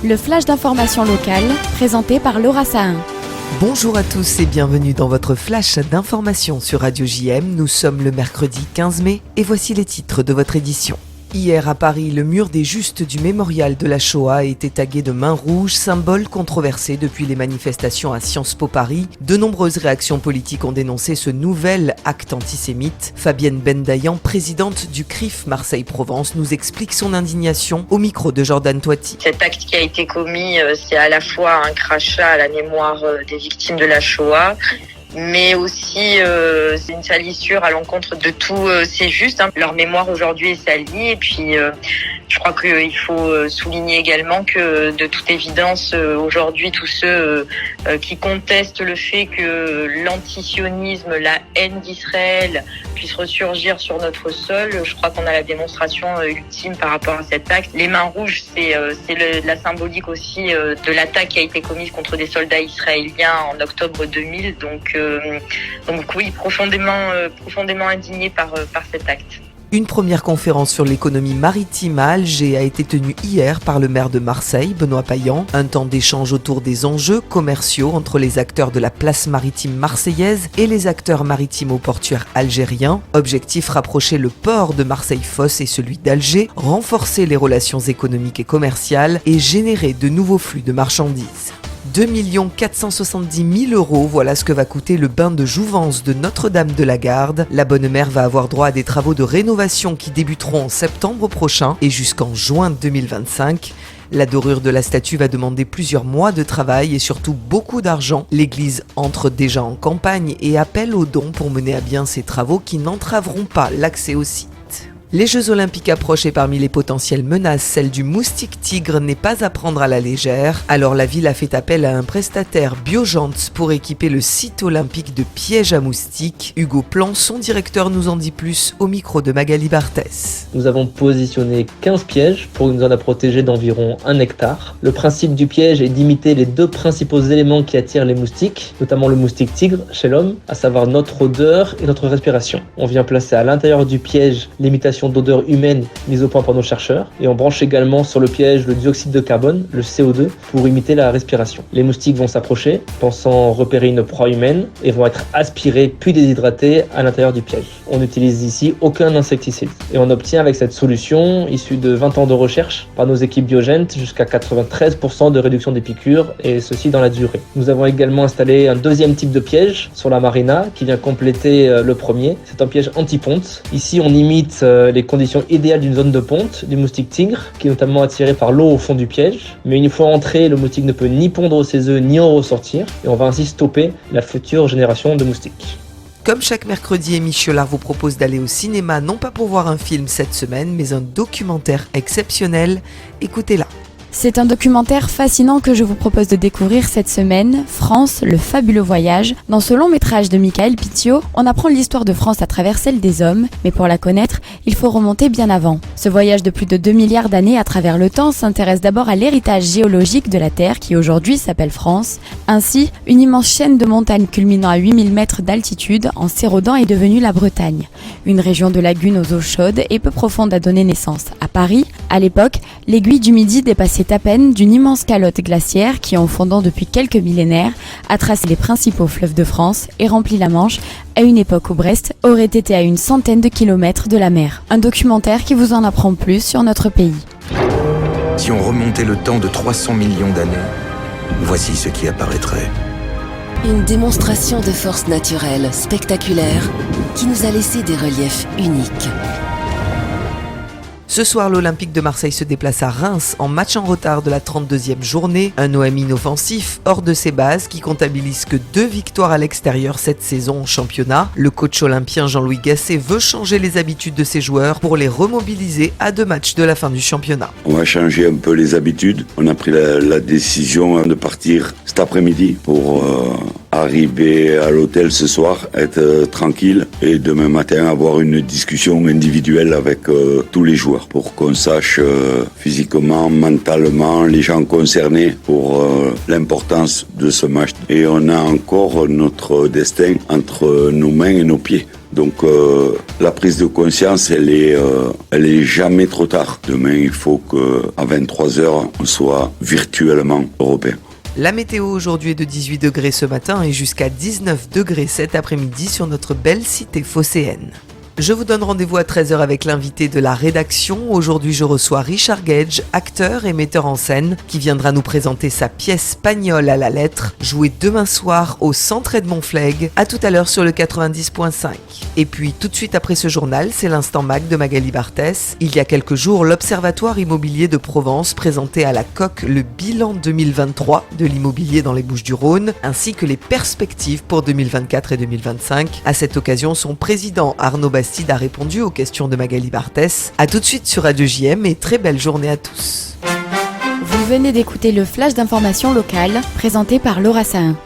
Le flash d'information locale, présenté par Laura Sahin. Bonjour à tous et bienvenue dans votre flash d'information sur Radio JM. Nous sommes le mercredi 15 mai et voici les titres de votre édition. Hier à Paris, le mur des Justes du mémorial de la Shoah a été tagué de main rouge, symbole controversé depuis les manifestations à Sciences Po Paris. De nombreuses réactions politiques ont dénoncé ce nouvel acte antisémite. Fabienne Bendayan, présidente du CRIF Marseille-Provence, nous explique son indignation au micro de Jordan Toiti. Cet acte qui a été commis, c'est à la fois un crachat à la mémoire des victimes de la Shoah, mais aussi c'est une salissure à l'encontre de tous ces justes. Leur mémoire aujourd'hui est salie et puis je crois qu'il faut souligner également que de toute évidence aujourd'hui tous ceux qui contestent le fait que l'antisionisme, la haine d'Israël puisse ressurgir sur notre sol, je crois qu'on a la démonstration ultime par rapport à cet acte. Les mains rouges, c'est la symbolique aussi de l'attaque qui a été commise contre des soldats israéliens en octobre 2000. Donc oui, profondément indigné par cet acte. Une première conférence sur l'économie maritime à Alger a été tenue hier par le maire de Marseille, Benoît Payan. Un temps d'échange autour des enjeux commerciaux entre les acteurs de la place maritime marseillaise et les acteurs maritimes-portuaires algériens. Objectif, rapprocher le port de Marseille-Fos et celui d'Alger, renforcer les relations économiques et commerciales et générer de nouveaux flux de marchandises. 2 470 000 €, voilà ce que va coûter le bain de jouvence de Notre-Dame de la Garde. La Bonne Mère va avoir droit à des travaux de rénovation qui débuteront en septembre prochain et jusqu'en juin 2025. La dorure de la statue va demander plusieurs mois de travail et surtout beaucoup d'argent. L'église entre déjà en campagne et appelle aux dons pour mener à bien ces travaux qui n'entraveront pas l'accès au site. Les Jeux Olympiques approchent et parmi les potentielles menaces, celle du moustique tigre n'est pas à prendre à la légère. Alors la ville a fait appel à un prestataire Biogents pour équiper le site olympique de pièges à moustiques. Hugo Plan, son directeur, nous en dit plus au micro de Magali Barthès. Nous avons positionné 15 pièges pour une zone à protéger d'environ 1 hectare. Le principe du piège est d'imiter les deux principaux éléments qui attirent les moustiques, notamment le moustique tigre chez l'homme, à savoir notre odeur et notre respiration. On vient placer à l'intérieur du piège l'imitation d'odeur humaine mise au point par nos chercheurs et on branche également sur le piège le dioxyde de carbone, le CO2, pour imiter la respiration. Les moustiques vont s'approcher, pensant repérer une proie humaine et vont être aspirés puis déshydratés à l'intérieur du piège. On n'utilise ici aucun insecticide et on obtient avec cette solution, issue de 20 ans de recherche par nos équipes Biogentes, jusqu'à 93% de réduction des piqûres et ceci dans la durée. Nous avons également installé un deuxième type de piège sur la marina qui vient compléter le premier. C'est un piège anti-ponte. Ici on imite les conditions idéales d'une zone de ponte du moustique tigre qui est notamment attiré par l'eau au fond du piège, mais une fois entré, le moustique ne peut ni pondre ses œufs ni en ressortir et on va ainsi stopper la future génération de moustiques. Comme chaque mercredi, Amy Chiolard vous propose d'aller au cinéma, non pas pour voir un film cette semaine, mais un documentaire exceptionnel. Écoutez-la. C'est un documentaire fascinant que je vous propose de découvrir cette semaine, France, le fabuleux voyage. Dans ce long métrage de Michael Pitio, on apprend l'histoire de France à travers celle des hommes, mais pour la connaître, il faut remonter bien avant. Ce voyage de plus de 2 milliards d'années à travers le temps s'intéresse d'abord à l'héritage géologique de la Terre qui aujourd'hui s'appelle France. Ainsi, une immense chaîne de montagnes culminant à 8000 mètres d'altitude en s'érodant est devenue la Bretagne. Une région de lagunes aux eaux chaudes et peu profondes a donné naissance à Paris. À l'époque, l'aiguille du Midi dépassait à peine d'une immense calotte glaciaire qui, en fondant depuis quelques millénaires, a tracé les principaux fleuves de France et rempli la Manche à une époque où Brest aurait été à une centaine de kilomètres de la mer. Un documentaire qui vous en apprend plus sur notre pays. Si on remontait le temps de 300 millions d'années, voici ce qui apparaîtrait. Une démonstration de force naturelle spectaculaire qui nous a laissé des reliefs uniques. Ce soir, l'Olympique de Marseille se déplace à Reims en match en retard de la 32e journée. Un OM inoffensif, hors de ses bases, qui comptabilise que 2 victoires à l'extérieur cette saison en championnat. Le coach olympien Jean-Louis Gasset veut changer les habitudes de ses joueurs pour les remobiliser à 2 matchs de la fin du championnat. On va changer un peu les habitudes. On a pris la décision de partir cet après-midi pour arriver à l'hôtel ce soir, être tranquille et demain matin avoir une discussion individuelle avec tous les joueurs pour qu'on sache physiquement, mentalement, les gens concernés pour l'importance de ce match. Et on a encore notre destin entre nos mains et nos pieds. Donc la prise de conscience, elle est jamais trop tard. Demain, il faut qu'à 23h, on soit virtuellement européen. La météo aujourd'hui est de 18 degrés ce matin et jusqu'à 19 degrés cet après-midi sur notre belle cité phocéenne. Je vous donne rendez-vous à 13h avec l'invité de la rédaction. Aujourd'hui, je reçois Richard Gage, acteur et metteur en scène, qui viendra nous présenter sa pièce Pagnol à la lettre, jouée demain soir au Centre Edmond Flegg. À tout à l'heure sur le 90.5. Et puis, tout de suite après ce journal, c'est l'instant Mag de Magali Barthès. Il y a quelques jours, l'Observatoire immobilier de Provence présentait à la Coque le bilan 2023 de l'immobilier dans les Bouches-du-Rhône, ainsi que les perspectives pour 2024 et 2025. À cette occasion, son président Arnaud Bastide a répondu aux questions de Magali Barthès. A tout de suite sur Radio JM et très belle journée à tous. Vous venez d'écouter le flash d'information locale présenté par Laura Sahin.